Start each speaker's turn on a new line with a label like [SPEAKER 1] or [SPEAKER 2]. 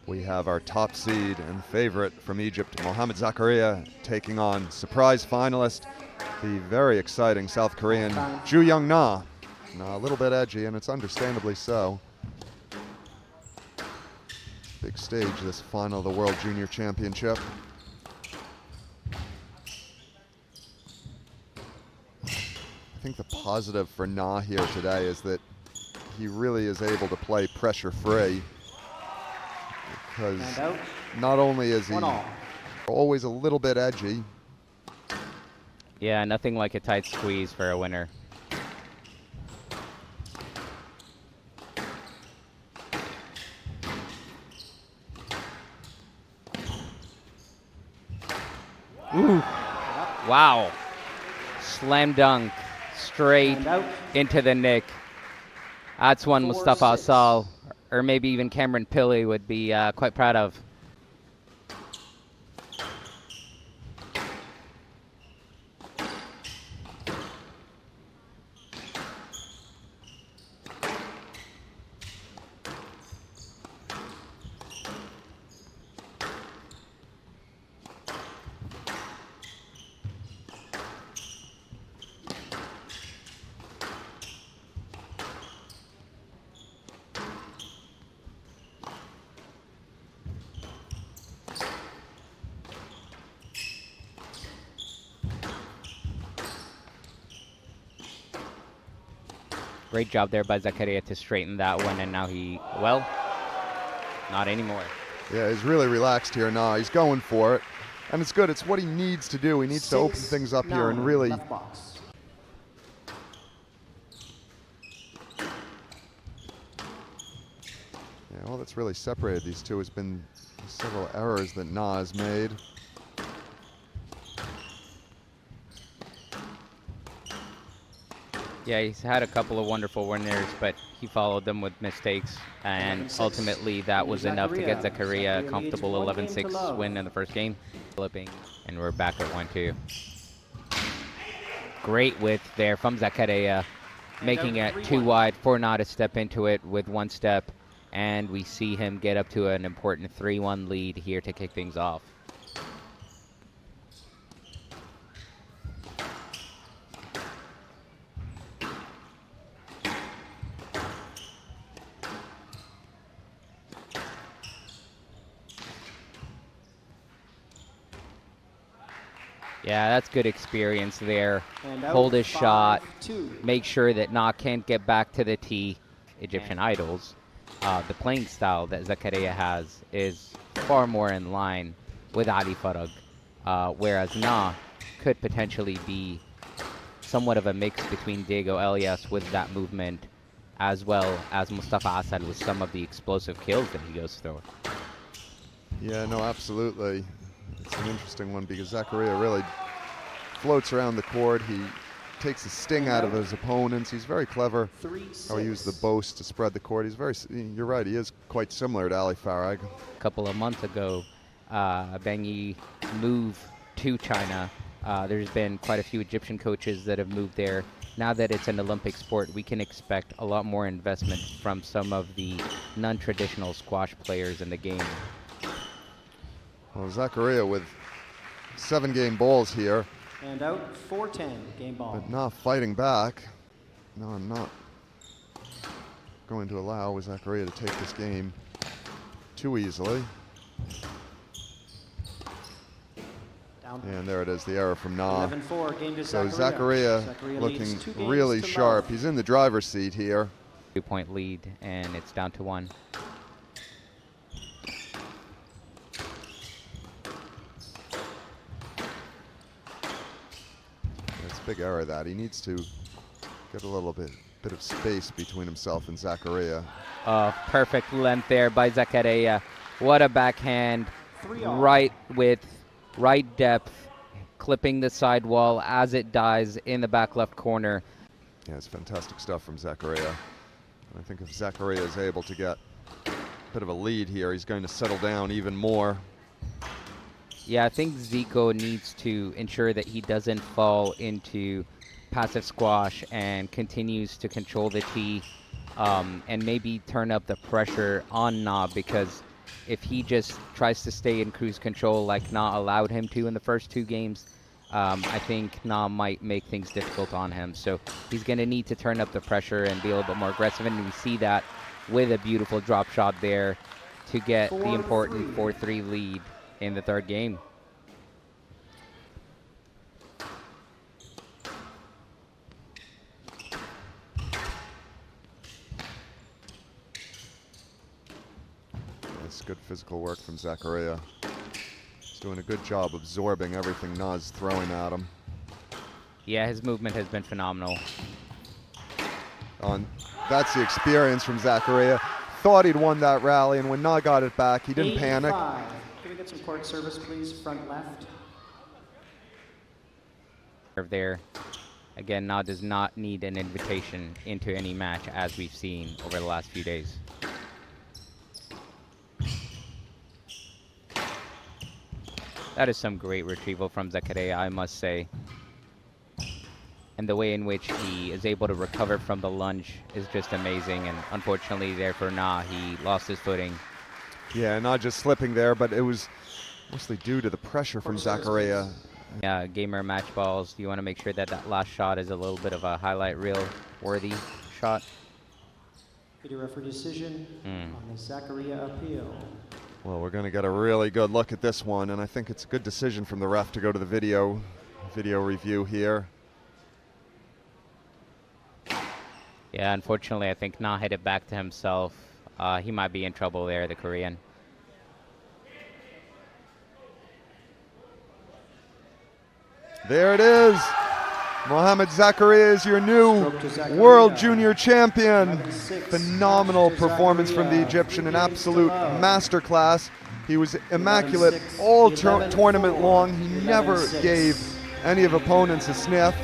[SPEAKER 1] We have our top seed and favorite from Egypt, Mohamed Zakaria, taking on surprise finalist, the very exciting South Korean Joo Young Na. Now, a little bit edgy, and it's understandably so. Big stage, this final of the World Junior Championship. I think the positive for Na here today is that he really is able to play pressure-free, because not only is he always a little bit edgy.
[SPEAKER 2] Yeah, nothing like a tight squeeze for a winner. Ooh. Wow. Slam dunk straight into the nick. That's one Mustafa Asal, or maybe even Cameron Pilley, would be quite proud of. Great job there by Zakaria to straighten that one, and now he, well, not anymore.
[SPEAKER 1] Yeah, he's really relaxed here now. He's going for it, and it's good. It's what he needs to do. He needs to open things up here and really... Yeah, all that's really separated these two has been several errors that Na has made.
[SPEAKER 2] Yeah, he's had a couple of wonderful winners, but he followed them with mistakes, and ultimately that was enough to get Zakaria a comfortable 11-6 win in the first game. Flipping, and we're back at 1-2. Great width there from Zakaria, making it too wide for Na to step into it with one step, and we see him get up to an important 3-1 lead here to kick things off. Yeah, that's good experience there. Hold his shot, make sure that Na can't get back to the tee. Egyptian idols, the playing style that Zakaria has is far more in line with Ali Farag, whereas Na could potentially be somewhat of a mix between Diego Elias with that movement, as well as Mustafa Asad with some of the explosive kills that he goes through.
[SPEAKER 1] Yeah, no, absolutely. It's an interesting one because Zakaria really floats around the court. He takes the sting out of his opponents. He's very clever how he uses the boast to spread the court. He's very, you're right, he is quite similar to Ali Farag.
[SPEAKER 2] A couple of months ago, Bang Yi moved to China. There's been quite a few Egyptian coaches that have moved there. Now that it's an Olympic sport, we can expect a lot more investment from some of the non-traditional squash players in the game.
[SPEAKER 1] Well, Zakaria with 7 game balls here.
[SPEAKER 3] And out 4-10 game ball.
[SPEAKER 1] But not fighting back. No, I'm not going to allow Zakaria to take this game too easily. And there it is, the error from Na. So Zakaria looking really sharp. He's in the driver's seat here.
[SPEAKER 2] 2-point lead, and it's down to 1.
[SPEAKER 1] Big error that he needs to get a little bit of space between himself and Zakaria.
[SPEAKER 2] Perfect length there by Zakaria. What a backhand, right width, right depth, clipping the sidewall as it dies in the back left corner.
[SPEAKER 1] Yeah, it's fantastic stuff from Zakaria. And I think if Zakaria is able to get a bit of a lead here, he's going to settle down even more.
[SPEAKER 2] Yeah, I think Zico needs to ensure that he doesn't fall into passive squash and continues to control the tee, and maybe turn up the pressure on Na, because if he just tries to stay in cruise control like Na allowed him to in the first 2 games, I think Na might make things difficult on him. So he's going to need to turn up the pressure and be a little bit more aggressive, and we see that with a beautiful drop shot there to get the important 4-3 lead in the 3rd game.
[SPEAKER 1] That's good physical work from Zakaria. He's doing a good job absorbing everything Na's throwing at him.
[SPEAKER 2] Yeah, his movement has been phenomenal.
[SPEAKER 1] That's the experience from Zakaria. Thought he'd won that rally, and when Na got it back, he didn't panic.
[SPEAKER 3] Can we get some court service, please? Front left.
[SPEAKER 2] There. Again, Na does not need an invitation into any match, as we've seen over the last few days. That is some great retrieval from Zakaria, I must say. And the way in which he is able to recover from the lunge is just amazing. And unfortunately there for Na, he lost his footing.
[SPEAKER 1] Yeah, not just slipping there, but it was mostly due to the pressure from Zakaria.
[SPEAKER 2] Yeah, gamer match balls. You want to make sure that that last shot is a little bit of a highlight reel worthy shot.
[SPEAKER 3] Video referee decision on the Zakaria appeal.
[SPEAKER 1] Well, we're going to get a really good look at this one, and I think it's a good decision from the ref to go to the video review here.
[SPEAKER 2] Yeah, unfortunately, I think Na hit it back to himself. He might be in trouble there, the Korean.
[SPEAKER 1] There it is. Mohamed Zakaria is your new World Junior Champion. Phenomenal performance from the Egyptian, an absolute masterclass. He was immaculate all tournament long. He never gave any of opponents a sniff.